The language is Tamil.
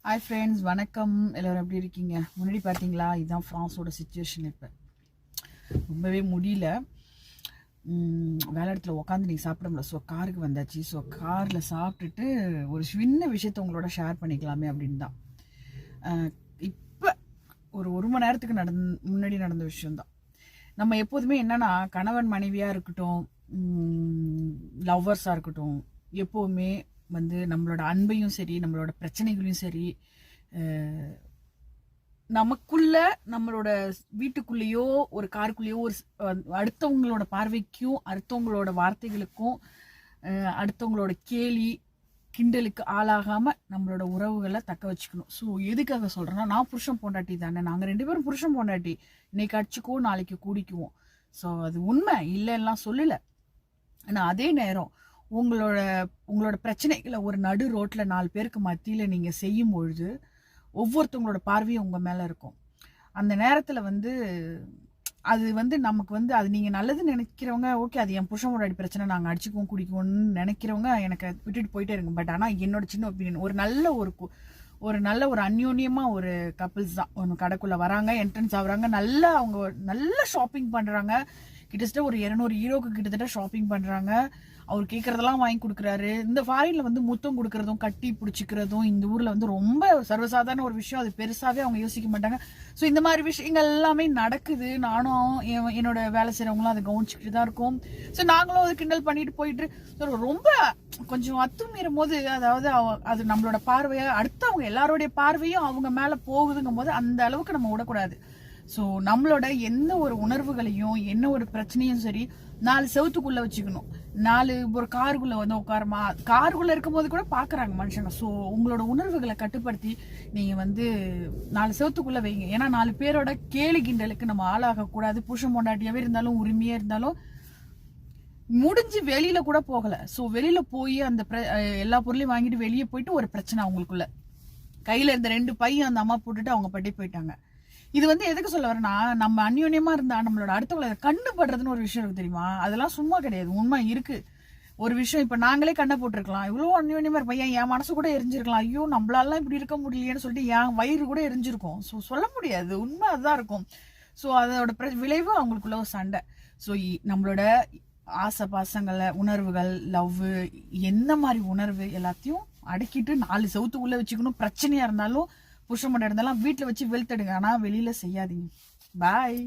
ஹாய் ஃப்ரெண்ட்ஸ், வணக்கம். எல்லோரும் எப்படி இருக்கீங்க? முன்னாடி பார்த்தீங்களா, இதுதான் ஃப்ரான்ஸோட சிச்சுவேஷன். இப்போ ரொம்பவே முடியல. வேலை இடத்துல உட்காந்து நீங்கள் சாப்பிட முடியல. ஸோ காருக்கு வந்தாச்சு. ஸோ காரில் சாப்பிட்டுட்டு ஒரு சின்ன விஷயத்த உங்களோட ஷேர் பண்ணிக்கலாமே அப்படின்னு தான். இப்போ ஒரு மணி நேரத்துக்கு முன்னாடி நடந்த விஷயம்தான். நம்ம எப்போதுமே என்னன்னா, கணவன் மனைவியாக இருக்கட்டும், லவ்வர்ஸாக இருக்கட்டும், எப்போவுமே வந்து நம்மளோட அன்பையும் சரி, நம்மளோட பிரச்சனைகளையும் சரி, நமக்குள்ள நம்மளோட வீட்டுக்குள்ளேயோ ஒரு காருக்குள்ளேயோ ஒரு அடுத்தவங்களோட பார்வைக்கும் அடுத்தவங்களோட வார்த்தைகளுக்கும் அடுத்தவங்களோட கேலி கிண்டலுக்கு ஆளாகாம நம்மளோட உறவுகளை தக்க வச்சுக்கணும். ஸோ எதுக்காக சொல்றேன்னா, நான் புருஷன் பொண்டாட்டி தானே, நாங்கள் 2 பேரும் புருஷன் பொண்டாட்டி, இன்னைக்கு அடிச்சுக்குவோம் நாளைக்கு கூடிக்குவோம். ஸோ அது உண்மை இல்லைன்னா சொல்லல. ஆனால் அதே நேரம் உங்களோட பிரச்சனைகளை ஒரு நடு ரோட்ல 4 பேருக்கு மத்தியில நீங்க செய்யும் பொழுது ஒவ்வொருத்தவங்களோட பார்வையும் உங்க மேல இருக்கும். அந்த நேரத்துல வந்து அது வந்து நமக்கு வந்து அது நீங்க நல்லதுன்னு நினைக்கிறவங்க ஓகே, அது என் புருஷனோட பிரச்சனை, நாங்க அடிச்சுக்குவோம் குடிக்குவோம்னு நினைக்கிறவங்க எனக்கு விட்டுட்டு போயிட்டே இருங்க. பட் ஆனா என்னோட சின்ன ஒப்பீனியன், ஒரு நல்ல ஒரு அந்யோன்யமா ஒரு கப்பிள்ஸ் தான் ஒன்று கடைக்குள்ள வராங்க, என்ட்ரன்ஸ் ஆகுறாங்க, அவங்க நல்ல ஷாப்பிங் பண்றாங்க, கிட்டத்தட்ட ஒரு 200 ஈரோக்கு கிட்டத்தட்ட ஷாப்பிங் பண்றாங்க. அவர் கேட்கறதெல்லாம் வாங்கி கொடுக்குறாரு. இந்த ஃபாரின்ல வந்து முத்தம் கொடுக்கறதும் கட்டி பிடிச்சிக்கிறதும் இந்த ஊர்ல வந்து ரொம்ப சர்வசாதாரண ஒரு விஷயம். அது பெருசாவே அவங்க யோசிக்க மாட்டாங்க. ஸோ இந்த மாதிரி விஷயங்கள் எல்லாமே நடக்குது. நானும் என்னோட வேலை செய்யறவங்களும் அதை கவனிச்சுக்கிட்டு தான் இருக்கோம். ஸோ நாங்களும் அதை கிண்டல் பண்ணிட்டு போயிட்டு ரொம்ப கொஞ்சம் அத்துமீறும் போது, அதாவது அது நம்மளோட பார்வையை அடுத்தவங்க எல்லாரோடைய பார்வையும் அவங்க மேல போகுதுங்கும் போது அந்த அளவுக்கு நம்ம விடக்கூடாது. ஸோ நம்மளோட என்ன ஒரு உணர்வுகளையும் என்ன ஒரு பிரச்சனையும் சரி 4 செவத்துக்குள்ள வச்சுக்கணும். ஒரு காருக்குள்ள வந்து உட்காரமா, காருக்குள்ள இருக்கும் போது கூட பாக்குறாங்க மனுஷங்க. ஸோ உங்களோட உணர்வுகளை கட்டுப்படுத்தி நீங்க வந்து 4 செவத்துக்குள்ள வைங்க. ஏன்னா 4 பேரோட கேலி கிண்டலுக்கு நம்ம ஆளாக கூடாது. புருஷன் பொண்டாட்டியாவே இருந்தாலும் உரிமையா இருந்தாலும் முடிஞ்சு வெளியில கூட போகல. ஸோ வெளியில போய் அந்த எல்லா பொருளையும் வாங்கிட்டு வெளியே போயிட்டு ஒரு பிரச்சனை அவங்களுக்குள்ள, கையில இருந்த 2 பையன் அந்த அம்மா போட்டுட்டு அவங்க பட்டி போயிட்டாங்க. இது வந்து எதுக்கு சொல்ல வரேன்னா, நம்ம அந்யோன்யமா இருந்தா நம்மளோட அடுத்தவங்களை கண்டுபடுறதுன்னு ஒரு விஷயம் இருக்கு தெரியுமா? அதெல்லாம் சும்மா கிடையாது, உண்மை இருக்கு. ஒரு விஷயம் இப்ப நாங்களே கண்ணை போட்டிருக்கலாம், இவ்வளவு அந்யோன்யமா இருப்பேன், என் மனசு கூட எரிஞ்சிருக்கலாம், ஐயோ நம்மளாலாம் இப்படி இருக்க முடியலையேன்னு சொல்லிட்டு என் வயிறு கூட எரிஞ்சிருக்கும். ஸோ சொல்ல முடியாது, உண்மை அதுதான் இருக்கும். ஸோ அதோட விளைவு அவங்களுக்குள்ள ஒரு சண்டை. ஸோ நம்மளோட ஆசை பாசங்களை, உணர்வுகள், லவ், என்ன மாதிரி உணர்வு எல்லாத்தையும் அடக்கிட்டு 4 செவத்துக்குள்ள வச்சுக்கணும். பிரச்சனையா இருந்தாலும் புருஷன் மட்டும் இருந்தாலும் வீட்டுல வச்சு வெளுத்தடுங்க, ஆனா வெளியில செய்யாதீங்க. பாய்.